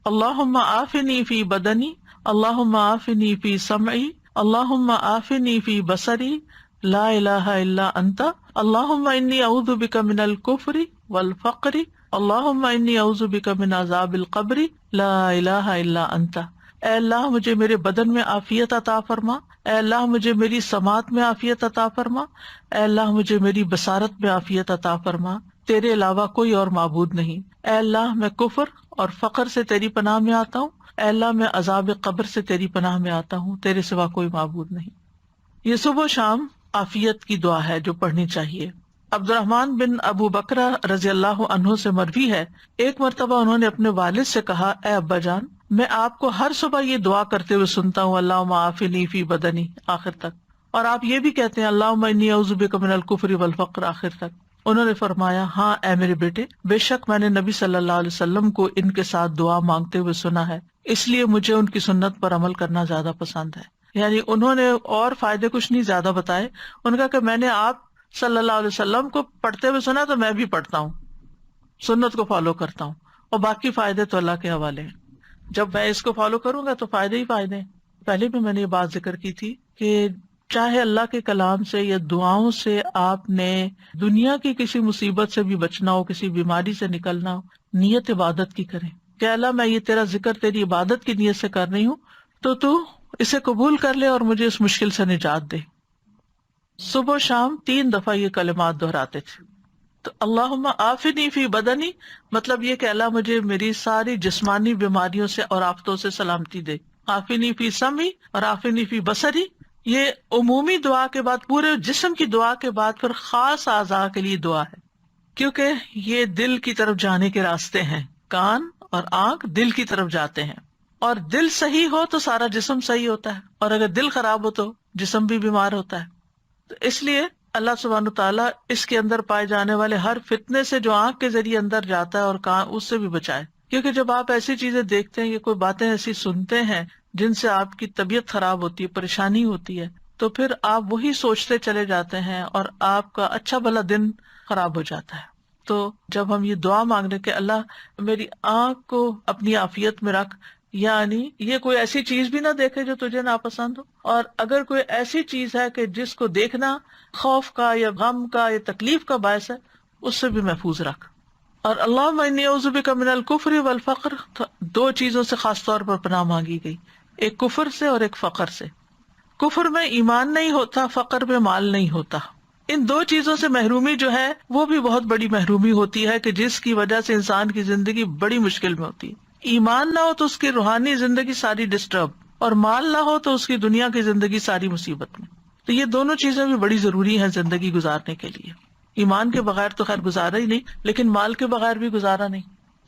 اللہم عافنی فی بدنی، اللہم عافنی فی سمعی، اللہم عافنی فی بصری، لا الہ الا انت، اللہم انی اعوذ بک من الکفر والفقر، اللہم انی اعوذ بک من عذاب القبر، لا الہ الا انت۔ اے اللہ مجھے میرے بدن میں عافیت عطا فرما، اے اللہ مجھے میری سماعت میں عافیت عطا فرما، اے اللہ مجھے میری بصارت میں عافیت عطا فرما، تیرے علاوہ کوئی اور معبود نہیں۔ اے اللہ میں کفر اور فقر سے تیری پناہ میں آتا ہوں، اے اللہ میں عذاب قبر سے تیری پناہ میں آتا ہوں، تیرے سوا کوئی معبود نہیں۔ یہ صبح و شام عافیت کی دعا ہے جو پڑھنی چاہیے۔ عبد الرحمن بن ابو بکرہ رضی اللہ عنہ سے مروی ہے، ایک مرتبہ انہوں نے اپنے والد سے کہا، اے ابا جان، میں آپ کو ہر صبح یہ دعا کرتے ہوئے سنتا ہوں، اللہم عافنی فی بدنی آخر تک، اور آپ یہ بھی کہتے ہیں اللہم انی اعوذ بک من الکفر والفقر آخر تک۔ انہوں نے فرمایا، ہاں اے میرے بیٹے، بے شک میں نے نبی صلی اللہ علیہ وسلم کو ان کے ساتھ دعا مانگتے ہوئے سنا ہے، اس لیے مجھے ان کی سنت پر عمل کرنا زیادہ پسند ہے۔ یعنی انہوں نے اور فائدے کچھ نہیں زیادہ بتائے، ان کا کہ میں نے آپ صلی اللہ علیہ وسلم کو پڑھتے ہوئے سنا تو میں بھی پڑھتا ہوں، سنت کو فالو کرتا ہوں، اور باقی فائدے تو اللہ کے حوالے ہیں۔ جب میں اس کو فالو کروں گا تو فائدے ہی فائدے ہیں۔ پہلے بھی میں نے یہ بات ذکر کی تھی کہ چاہے اللہ کے کلام سے یا دعاؤں سے آپ نے دنیا کی کسی مصیبت سے بھی بچنا ہو، کسی بیماری سے نکلنا ہو، نیت عبادت کی کریں کہ اللہ میں یہ تیرا ذکر تیری عبادت کی نیت سے کر رہی ہوں، تو اسے قبول کر لے اور مجھے اس مشکل سے نجات دے۔ صبح و شام 3 دفعہ یہ کلمات دہراتے تھے۔ تو اللہم عافنی فی بدنی مطلب یہ کہ اللہ مجھے میری ساری جسمانی بیماریوں سے اور آفتوں سے سلامتی دے، عافنی فی سمعی اور عافنی فی بصری، یہ عمومی دعا کے بعد، پورے جسم کی دعا کے بعد پھر خاص اعضاء کے لیے دعا ہے، کیونکہ یہ دل کی طرف جانے کے راستے ہیں، کان اور آنکھ دل کی طرف جاتے ہیں، اور دل صحیح ہو تو سارا جسم صحیح ہوتا ہے، اور اگر دل خراب ہو تو جسم بھی بیمار ہوتا ہے۔ تو اس لیے اللہ سبحانہ تعالیٰ اس کے اندر پائے جانے والے ہر فتنے سے جو آنکھ کے ذریعے اندر جاتا ہے اور کان، اس سے بھی بچائے، کیونکہ جب آپ ایسی چیزیں دیکھتے ہیں یا کوئی باتیں ایسی سنتے ہیں جن سے آپ کی طبیعت خراب ہوتی ہے، پریشانی ہوتی ہے، تو پھر آپ وہی سوچتے چلے جاتے ہیں اور آپ کا اچھا بھلا دن خراب ہو جاتا ہے۔ تو جب ہم یہ دعا مانگ رہے کہ اللہ میری آنکھ کو اپنی عافیت میں رکھ، یعنی یہ کوئی ایسی چیز بھی نہ دیکھے جو تجھے ناپسند ہو، اور اگر کوئی ایسی چیز ہے کہ جس کو دیکھنا خوف کا یا غم کا یا تکلیف کا باعث ہے، اس سے بھی محفوظ رکھ۔ اور اللہم انی اعوذ بک من الکفر والفقر، 2 چیزوں سے خاص طور پر پناہ مانگی گئی، ایک کفر سے اور ایک فقر سے۔ کفر میں ایمان نہیں ہوتا، فقر میں مال نہیں ہوتا۔ ان 2 چیزوں سے محرومی جو ہے وہ بھی بہت بڑی محرومی ہوتی ہے کہ جس کی وجہ سے انسان کی زندگی بڑی مشکل میں ہوتی ہے۔ ایمان نہ ہو تو اس کی روحانی زندگی ساری ڈسٹرب، اور مال نہ ہو تو اس کی دنیا کی زندگی ساری مصیبت میں۔ تو یہ دونوں چیزیں بھی بڑی ضروری ہیں زندگی گزارنے کے لیے۔ ایمان کے بغیر تو خیر گزارا ہی نہیں، لیکن مال کے بغیر بھی گزارا نہیں۔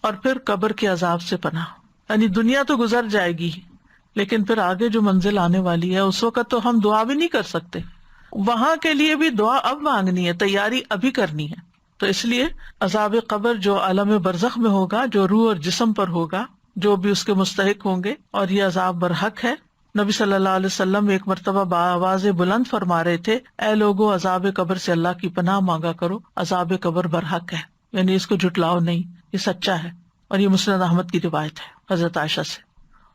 اور پھر قبر کے عذاب سے پناہ، یعنی دنیا تو گزر جائے گی، لیکن پھر آگے جو منزل آنے والی ہے اس وقت تو ہم دعا بھی نہیں کر سکتے، وہاں کے لیے بھی دعا اب مانگنی ہے، تیاری ابھی کرنی ہے۔ تو اس لیے عذاب قبر جو عالم برزخ میں ہوگا، جو روح اور جسم پر ہوگا، جو بھی اس کے مستحق ہوں گے، اور یہ عذاب برحق ہے۔ نبی صلی اللہ علیہ وسلم ایک مرتبہ بآواز بلند فرما رہے تھے، اے لوگو عذاب قبر سے اللہ کی پناہ مانگا کرو، عذاب قبر برحق ہے، یعنی اس کو جھٹلاؤ نہیں، یہ سچا ہے۔ اور یہ مسند احمد کی روایت ہے حضرت عائشہ سے۔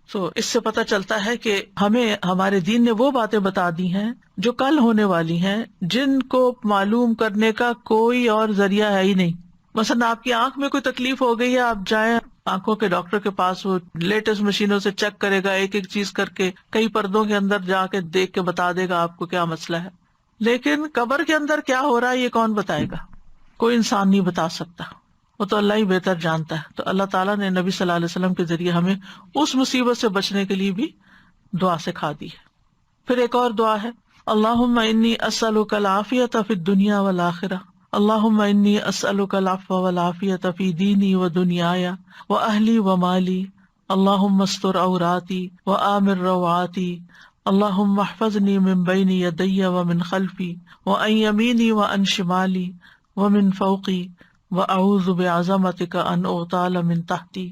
تو اس سے پتہ چلتا ہے کہ ہمیں ہمارے دین نے وہ باتیں بتا دی ہیں جو کل ہونے والی ہیں، جن کو معلوم کرنے کا کوئی اور ذریعہ ہے ہی نہیں۔ مثلا آپ کی آنکھ میں کوئی تکلیف ہو گئی ہے، آپ جائیں آنکھوں کے ڈاکٹر کے پاس، وہ لیٹسٹ مشینوں سے چیک کرے گا، ایک ایک چیز کر کے کئی پردوں کے اندر جا کے دیکھ کے بتا دے گا آپ کو کیا مسئلہ ہے۔ لیکن قبر کے اندر کیا ہو رہا ہے یہ کون بتائے گا؟ کوئی انسان نہیں بتا سکتا، وہ تو اللہ ہی بہتر جانتا ہے۔ تو اللہ تعالیٰ نے نبی صلی اللہ علیہ وسلم کے ذریعے ہمیں اس مصیبت سے بچنے کے لیے بھی دعا سکھا دی ہے۔ پھر ایک اور دعا ہے، اللہم انی اسألک العافیۃ فی الدنیا والآخرہ، اللہم انی اسألک العفو والعافیۃ فی دینی و دنیای و اہلی و مالی، اللہم استر عوراتی و آمن روعاتی، اللہم احفظنی من بین یدی و من خلفی و عن یمینی و عن شمالی و من فوقی وَأَعُوذُ بِعَظَمَتِكَ أَنْ أُغْتَالَ مِنْ تَحْتِي۔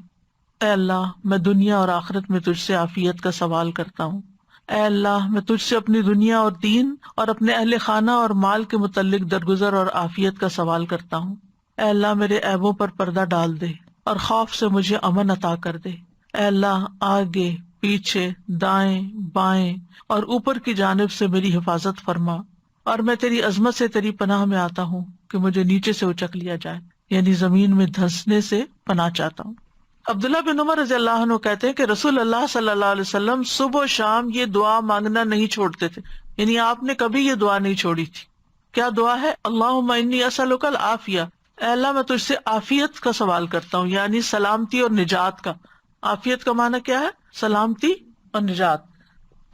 اے اللہ میں دنیا اور آخرت میں تجھ سے عافیت کا سوال کرتا ہوں۔ اے اللہ میں تجھ سے اپنی دنیا اور دین اور اپنے اہل خانہ اور مال کے متعلق درگزر اور عافیت کا سوال کرتا ہوں۔ اے اللہ میرے عیبوں پر پردہ ڈال دے اور خوف سے مجھے امن عطا کر دے۔ اے اللہ آگے پیچھے دائیں بائیں اور اوپر کی جانب سے میری حفاظت فرما، اور میں تیری عظمت سے تیری پناہ میں آتا ہوں کہ مجھے نیچے سے اچک لیا جائے، یعنی زمین میں دھنسنے سے پناہ چاہتا ہوں۔ عبداللہ بن عمر رضی اللہ عنہ کہتے ہیں کہ رسول اللہ صلی اللہ علیہ وسلم صبح و شام یہ دعا مانگنا نہیں چھوڑتے تھے، یعنی آپ نے کبھی یہ دعا نہیں چھوڑی تھی۔ کیا دعا ہے؟ اللہم انی اسألک العافیہ، اے اللہ میں تجھ سے عافیت کا سوال کرتا ہوں، یعنی سلامتی اور نجات کا۔ عافیت کا معنی کیا ہے؟ سلامتی اور نجات۔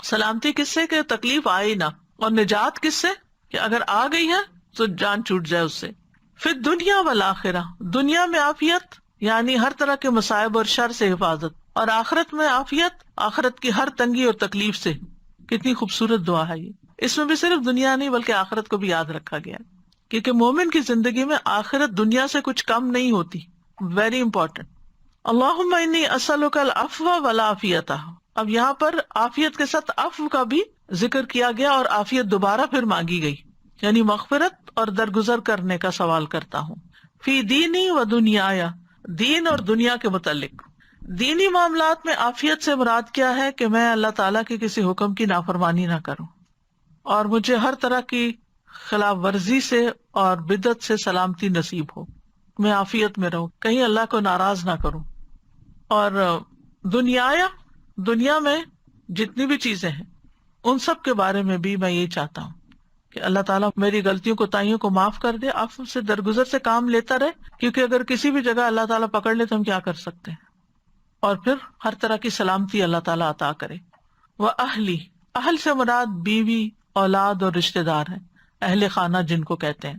سلامتی کس سے؟ کہ تکلیف آئے نہ، اور نجات کس سے؟ کہ اگر آ گئی ہے تو جان چھوٹ جائے اس سے۔ پھر دنیا والآخرہ، دنیا میں عافیت یعنی ہر طرح کے مصائب اور شر سے حفاظت، اور آخرت میں عافیت، آخرت کی ہر تنگی اور تکلیف سے۔ کتنی خوبصورت دعا ہے یہ، اس میں بھی صرف دنیا نہیں بلکہ آخرت کو بھی یاد رکھا گیا ہے، کیونکہ مومن کی زندگی میں آخرت دنیا سے کچھ کم نہیں ہوتی، ویری امپورٹنٹ۔ اللہم انی اسألک العفو والعافیۃ، اب یہاں پر عافیت کے ساتھ عفو کا بھی ذکر کیا گیا اور عافیت دوبارہ پھر مانگی گئی، یعنی مغفرت اور درگزر کرنے کا سوال کرتا ہوں۔ فی دینی و دنیایا، دین اور دنیا کے متعلق۔ دینی معاملات میں عافیت سے مراد کیا ہے؟ کہ میں اللہ تعالیٰ کے کسی حکم کی نافرمانی نہ کروں، اور مجھے ہر طرح کی خلاف ورزی سے اور بدعت سے سلامتی نصیب ہو، میں عافیت میں رہوں، کہیں اللہ کو ناراض نہ کروں۔ اور دنیا میں جتنی بھی چیزیں ہیں ان سب کے بارے میں بھی میں یہی چاہتا ہوں کہ اللہ تعالیٰ میری غلطیوں کوتاہیوں کو معاف کر دے، عفو سے درگزر سے کام لیتا رہے، کیونکہ اگر کسی بھی جگہ اللہ تعالیٰ پکڑ لے تو ہم کیا کر سکتے ہیں، اور پھر ہر طرح کی سلامتی اللہ تعالیٰ عطا کرے۔ وَأَهْلِي، اہل سے مراد بیوی، اولاد اور رشتہ دار ہیں، اہل خانہ جن کو کہتے ہیں،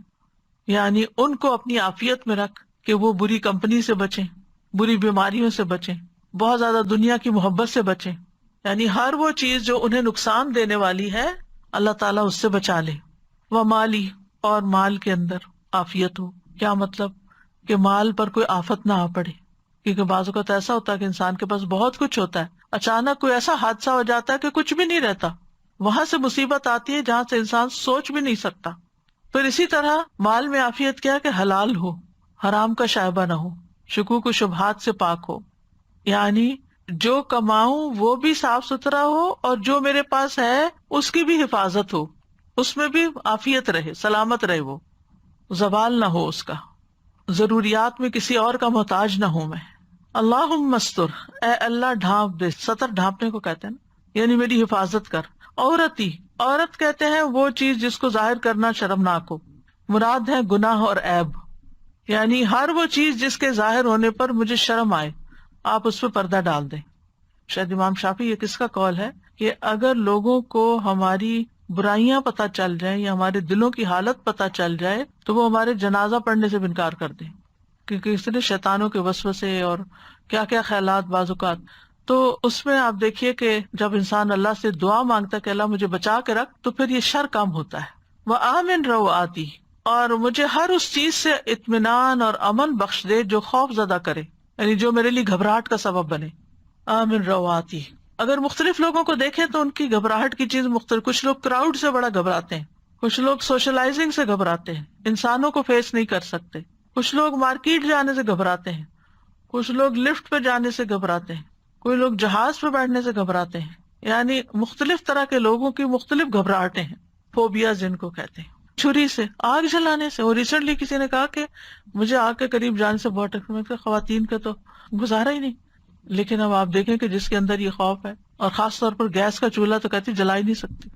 یعنی ان کو اپنی عافیت میں رکھ کہ وہ بری کمپنی سے بچیں، بری بیماریوں سے بچیں، بہت زیادہ دنیا کی محبت سے بچیں، یعنی ہر وہ چیز جو انہیں نقصان دینے والی ہے اللہ تعالیٰ اس سے بچا لے۔ وہ مالی، اور مال کے اندر عافیت ہو۔ کیا مطلب؟ کہ مال پر کوئی آفت نہ آ پڑے، کیونکہ بعض اوقات ایسا ہوتا ہے کہ انسان کے پاس بہت کچھ ہوتا ہے، اچانک کوئی ایسا حادثہ ہو جاتا ہے کہ کچھ بھی نہیں رہتا، وہاں سے مصیبت آتی ہے جہاں سے انسان سوچ بھی نہیں سکتا۔ پھر اسی طرح مال میں عافیت کیا کہ حلال ہو، حرام کا شائبہ نہ ہو، شکوک و شبہات سے پاک ہو، یعنی جو کماؤں وہ بھی صاف ستھرا ہو، اور جو میرے پاس ہے اس کی بھی حفاظت ہو، اس میں بھی عافیت رہے، سلامت رہے، وہ زوال نہ ہو اس کا، ضروریات میں کسی اور کا محتاج نہ ہوں میں۔ اللہم استر، اے اللہ ڈھانپ دے، سطر ڈھانپنے کو کہتے ہیں نا، یعنی میری حفاظت کر۔ عورتی، عورت کہتے ہیں وہ چیز جس کو ظاہر کرنا شرمناک ہو، مراد ہے گناہ اور عیب، یعنی ہر وہ چیز جس کے ظاہر ہونے پر مجھے شرم آئے آپ اس پہ پردہ ڈال دیں۔ شاید امام شافعی، یہ کس کا قول ہے کہ اگر لوگوں کو ہماری برائیاں پتہ چل جائیں یا ہمارے دلوں کی حالت پتہ چل جائے تو وہ ہمارے جنازہ پڑھنے سے بھی انکار کر دیں، کیونکہ اس نے شیطانوں کے وسوسے اور کیا کیا خیالات بعض اوقات۔ تو اس میں آپ دیکھیے کہ جب انسان اللہ سے دعا مانگتا ہے کہ اللہ مجھے بچا کے رکھ، تو پھر یہ شر کم ہوتا ہے۔ وَآمِن رَوْعَاتِي، اور مجھے ہر اس چیز سے اطمینان اور امن بخش دے جو خوف زدہ کرے، یعنی جو میرے لیے گھبراہٹ کا سبب بنے۔ آمن رواتی، اگر مختلف لوگوں کو دیکھیں تو ان کی گھبراہٹ کی چیز مختلف، کچھ لوگ کراؤڈ سے بڑا گھبراتے ہیں، کچھ لوگ سوشلائزنگ سے گھبراتے ہیں، انسانوں کو فیس نہیں کر سکتے، کچھ لوگ مارکیٹ جانے سے گھبراتے ہیں، کچھ لوگ لفٹ پہ جانے سے گھبراتے ہیں، کوئی لوگ جہاز پہ بیٹھنے سے گھبراتے ہیں، یعنی مختلف طرح کے لوگوں کی مختلف گھبراہٹیں ہیں، فوبیا جن کو کہتے ہیں۔ چھری سے، آگ جلانے سے، اور ریسنٹلی کسی نے کہا کہ مجھے آگ کے قریب جانے سے بہت خواتین کا تو گزارا ہی نہیں، لیکن اب آپ دیکھیں کہ جس کے اندر یہ خوف ہے، اور خاص طور پر گیس کا چولہا تو کہتی جلا ہی نہیں سکتی،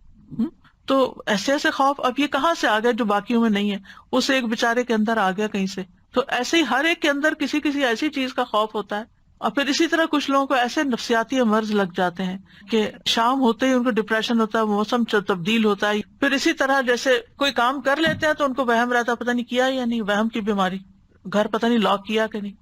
تو ایسے ایسے خوف اب یہ کہاں سے آ گئے جو باقیوں میں نہیں ہے، اس ایک بےچارے کے اندر آ گیا کہیں سے۔ تو ایسے ہی ہر ایک کے اندر کسی کسی ایسی چیز کا خوف ہوتا ہے، اور پھر اسی طرح کچھ لوگوں کو ایسے نفسیاتی مرض لگ جاتے ہیں کہ شام ہوتے ہی ان کو ڈپریشن ہوتا ہے، موسم تبدیل ہوتا ہے، پھر اسی طرح جیسے کوئی کام کر لیتے ہیں تو ان کو وہم رہتا ہے پتہ نہیں کیا یا نہیں، وہم کی بیماری، گھر پتہ نہیں لاک کیا کہ نہیں،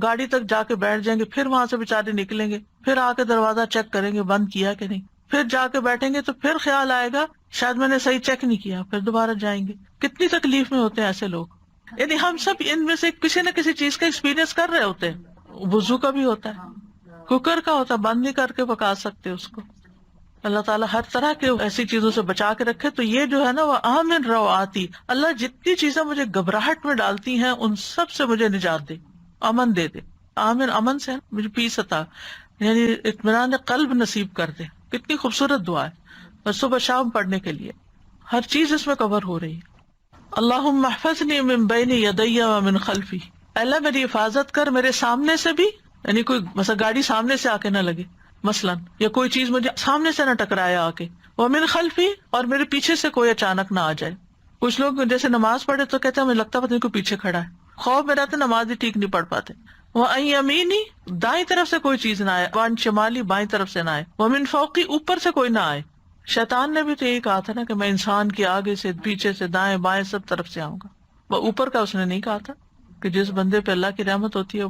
گاڑی تک جا کے بیٹھ جائیں گے، پھر وہاں سے بےچارے نکلیں گے، پھر آ کے دروازہ چیک کریں گے بند کیا کہ نہیں، پھر جا کے بیٹھیں گے تو پھر خیال آئے گا شاید میں نے صحیح چیک نہیں کیا، پھر دوبارہ جائیں گے۔ کتنی تکلیف میں ہوتے ہیں ایسے لوگ، یعنی ہم سب ان میں سے کسی نہ کسی چیز کا ایکسپیرینس کر رہے ہوتے ہیں۔ وضو کا بھی ہوتا ہے، کوکر کا ہوتا ہے، بند نہیں کر کے پکا سکتے اس کو۔ اللہ تعالیٰ ہر طرح کے ایسی چیزوں سے بچا کے رکھے۔ تو یہ جو ہے نا وہ آمن رواتی، اللہ جتنی چیزیں مجھے گھبراہٹ میں ڈالتی ہیں ان سب سے مجھے نجات دے، امن دے دے۔ آمن امن سے مجھے پیس عطا، یعنی اطمینان قلب نصیب کر دے. کتنی خوبصورت دعا ہے، بس صبح شام پڑھنے کے لیے ہر چیز اس میں کور ہو رہی ہے. اللہم احفظنی من بین یدی ومن خلفی، اللہ میری حفاظت کر میرے سامنے سے بھی، یعنی کوئی مثلا گاڑی سامنے سے آ کے نہ لگے مثلا، یا کوئی چیز مجھے سامنے سے نہ ٹکرائے آ کے، ومن خلفی، اور میرے پیچھے سے کوئی اچانک نہ آ جائے. کچھ لوگ جیسے نماز پڑھے تو کہتے ہیں مجھے لگتا پتہ نہیں کوئی پیچھے کھڑا ہے، خوف میں رہتے نماز ہی ٹھیک نہیں پڑھ پاتے. وَعَنْ یمینی، دائیں طرف سے کوئی چیز نہ آئے، وَعَنْ شمالی، بائیں طرف سے نہ آئے، وَمِنْ فَوْقی، اوپر سے کوئی نہ آئے. شیطان نے بھی تو یہی کہا تھا نا کہ میں انسان کے آگے سے، پیچھے سے، دائیں بائیں سب طرف سے آؤں گا. وہ اوپر کا اس نے نہیں کہا تھا کہ جس بندے پہ اللہ کی رحمت ہوتی ہے.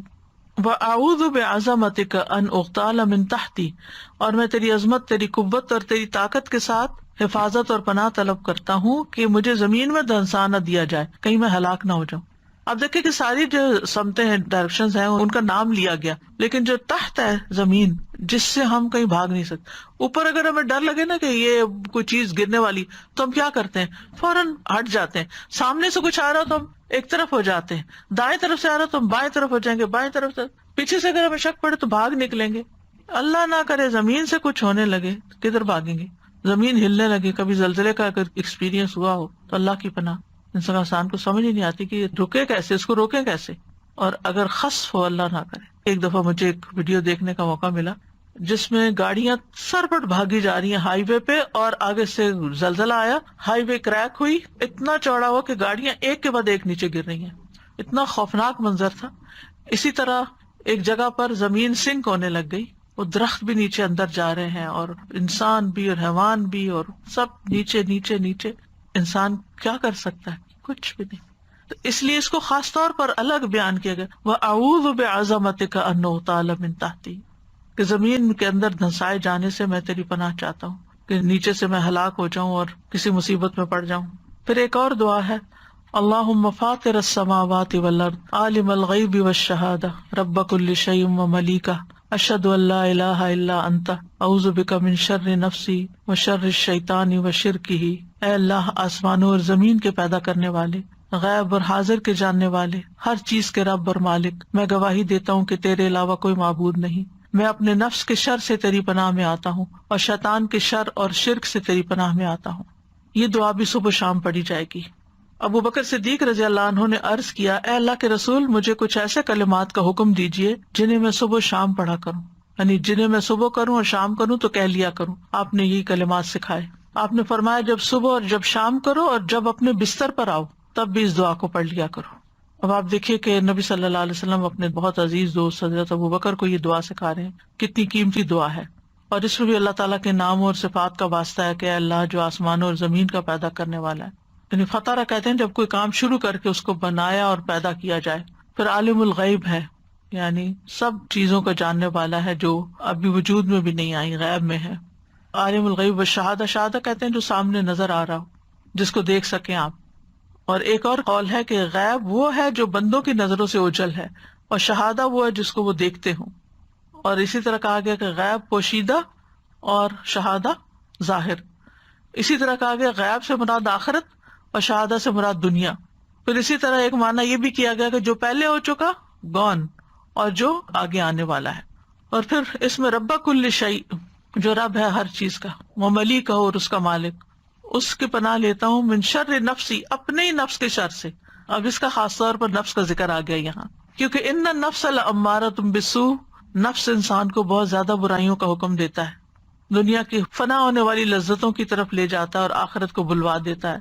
وَأَعُوذُ بِعَظَمَتِكَ أَنْ أُغْتَالَ مِنْ تَحْتِي، اور میں تیری عظمت، تیری قوت اور تیری طاقت کے ساتھ حفاظت اور پناہ طلب کرتا ہوں کہ مجھے زمین میں دھنسا نہ دیا جائے، کہیں میں ہلاک نہ ہو جاؤں. اب دیکھیں کہ ساری جو سمتیں ہیں، ڈائریکشنز ہیں، ان کا نام لیا گیا، لیکن جو تحت ہے زمین، جس سے ہم کہیں بھاگ نہیں سکتے. اوپر اگر ہمیں ڈر لگے نا کہ یہ کوئی چیز گرنے والی، تو ہم کیا کرتے ہیں؟ فوراً ہٹ جاتے ہیں. سامنے سے کچھ آ رہا تو ہم ایک طرف ہو جاتے ہیں، دائیں طرف سے آ رہا تو ہم بائیں طرف ہو جائیں گے، بائیں طرف سے، پیچھے سے اگر ہمیں شک پڑے تو بھاگ نکلیں گے. اللہ نہ کرے زمین سے کچھ ہونے لگے، کدھر بھاگیں گے؟ زمین ہلنے لگے، کبھی زلزلے کا اگر ایکسپیرینس ہوا ہو تو اللہ کی پناہ. انسان کو سمجھ ہی نہیں آتی کہ یہ رکے کیسے، اس کو روکے کیسے. اور اگر خسف ہو، اللہ نہ کرے. ایک دفعہ مجھے ایک ویڈیو دیکھنے کا موقع ملا جس میں گاڑیاں سرپٹ بھاگی جا رہی ہیں ہائی وے پہ، اور آگے سے زلزلہ آیا، ہائی وے کریک ہوئی، اتنا چوڑا ہوا کہ گاڑیاں ایک کے بعد ایک نیچے گر رہی ہیں. اتنا خوفناک منظر تھا. اسی طرح ایک جگہ پر زمین سنک ہونے لگ گئی، وہ درخت بھی نیچے اندر جا رہے ہیں، اور انسان بھی اور حیوان بھی، اور سب نیچے نیچے نیچے. انسان کیا کر سکتا ہے؟ کچھ بھی نہیں. تو اس لیے اس کو خاص طور پر الگ بیان کیا گیا، وَأَعُوذُ بِعَظَمَتِكَ أَنْ أُغْتَالَ مِنْ تَحْتِي، کہ زمین کے اندر دھنسائے جانے سے میں تیری پناہ چاہتا ہوں، کہ نیچے سے میں ہلاک ہو جاؤں اور کسی مصیبت میں پڑ جاؤں. پھر ایک اور دعا ہے، اللہم فاطر السماوات والارض عالم الغیب والشہادہ رب کل شیء وملیکہ اشہد ان لا الہ الا انت اعوذ بک من شر نفسی وشر الشیطان وشرکہ. اے اللہ، آسمانوں اور زمین کے پیدا کرنے والے، غیب اور حاضر کے جاننے والے، ہر چیز کے رب اور مالک، میں گواہی دیتا ہوں کہ تیرے علاوہ کوئی معبود نہیں. میں اپنے نفس کے شر سے تیری پناہ میں آتا ہوں، اور شیطان کے شر اور شرک سے تیری پناہ میں آتا ہوں. یہ دعا بھی صبح شام پڑھی جائے گی. ابو بکر صدیق رضی اللہ عنہ نے عرض کیا، اے اللہ کے رسول، مجھے کچھ ایسے کلمات کا حکم دیجیے جنہیں میں صبح شام پڑھا کروں، یعنی جنہیں میں صبح کروں اور شام کروں تو کہہ لیا کروں. آپ نے یہی کلمات سکھائے. آپ نے فرمایا جب صبح اور جب شام کرو، اور جب اپنے بستر پر آؤ تب بھی اس دعا کو پڑھ لیا کرو. اب آپ دیکھیے کہ نبی صلی اللہ علیہ وسلم اپنے بہت عزیز دوست حضرت ابو بکر کو یہ دعا سکھا رہے ہیں. کتنی قیمتی دعا ہے، اور اس میں بھی اللہ تعالیٰ کے ناموں اور صفات کا واسطہ ہے کہ اے اللہ جو آسمانوں اور زمین کا پیدا کرنے والا ہے. یعنی فطرہ کہتے ہیں جب کوئی کام شروع کر کے اس کو بنایا اور پیدا کیا جائے. پھر عالم الغیب ہے، یعنی سب چیزوں کا جاننے والا ہے جو ابھی وجود میں بھی نہیں آئی، غیب میں ہے. عالم الغیب والشہادہ، شہادہ کہتے ہیں جو سامنے نظر آ رہا ہو، جس کو دیکھ سکیں آپ. اور ایک اور قول ہے کہ غیب وہ ہے جو بندوں کی نظروں سے اوجھل ہے، اور شہادہ وہ ہے جس کو وہ دیکھتے ہوں. اور اسی طرح کہا گیا کہ غیب پوشیدہ اور شہادہ ظاہر. اسی طرح کہا گیا غیب سے مراد آخرت اور شہادہ سے مراد دنیا. پھر اسی طرح ایک معنی یہ بھی کیا گیا کہ جو پہلے ہو چکا گون، اور جو آگے آنے والا ہے. اور پھر اس میں رب کل شیء، جو رب ہے ہر چیز کا، وہ ملیک ہے اور اس کا مالک، اس کی پناہ لیتا ہوں من شر نفسی، اپنے ہی نفس کے شر سے. اب اس کا خاص طور پر نفس کا ذکر آ گیا یہاں، کیونکہ ان النفس لامارۃ بالسوء، نفس انسان کو بہت زیادہ برائیوں کا حکم دیتا ہے، دنیا کی فنا ہونے والی لذتوں کی طرف لے جاتا ہے اور آخرت کو بلوا دیتا ہے.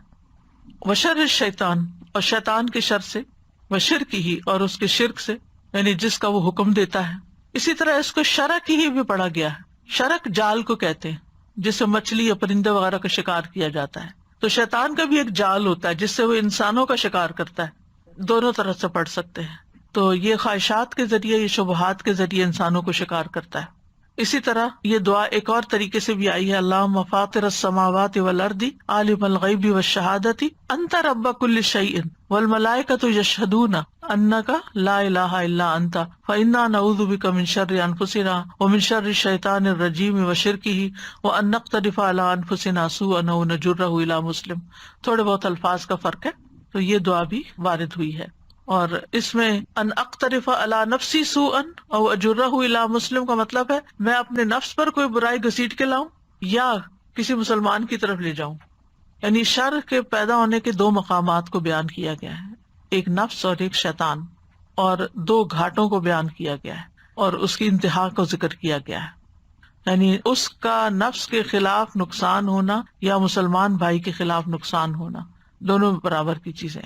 وشر الشیطان، اور شیطان کے شر سے، وشرک ہی، اور اس کے شرک سے، یعنی جس کا وہ حکم دیتا ہے. اسی طرح اس کو شرک ہی بھی پڑھا گیا ہے. شرک جال کو کہتے ہیں جس سے مچھلی یا پرندے وغیرہ کا شکار کیا جاتا ہے. تو شیطان کا بھی ایک جال ہوتا ہے جس سے وہ انسانوں کا شکار کرتا ہے. دونوں طرح سے پڑھ سکتے ہیں. تو یہ خواہشات کے ذریعے، یہ شبہات کے ذریعے انسانوں کو شکار کرتا ہے. اسی طرح یہ دعا ایک اور طریقے سے بھی آئی ہے، اللہم فاطر السماوات والارض عالم الغیب والشہادۃ انت رب کل شیء والملائکۃ یشہدون انک لا الہ الا انت فانا نعوذ بک من شر انفسنا ومن شر الشیطان الرجیم وشرکہ وان نقترف علی انفسنا سوءا او نجرہ الی مسلم. تھوڑے بہت الفاظ کا فرق ہے. تو یہ دعا بھی وارد ہوئی ہے. اور اس میں ان اقترف علی نفسی سوءا او اجرہ الی مسلم کا مطلب ہے میں اپنے نفس پر کوئی برائی گھسیٹ کے لاؤں یا کسی مسلمان کی طرف لے جاؤں. یعنی شر کے پیدا ہونے کے دو مقامات کو بیان کیا گیا ہے، ایک نفس اور ایک شیطان، اور دو گھاٹوں کو بیان کیا گیا ہے اور اس کی انتہا کو ذکر کیا گیا ہے. یعنی اس کا نفس کے خلاف نقصان ہونا یا مسلمان بھائی کے خلاف نقصان ہونا، دونوں برابر کی چیزیں.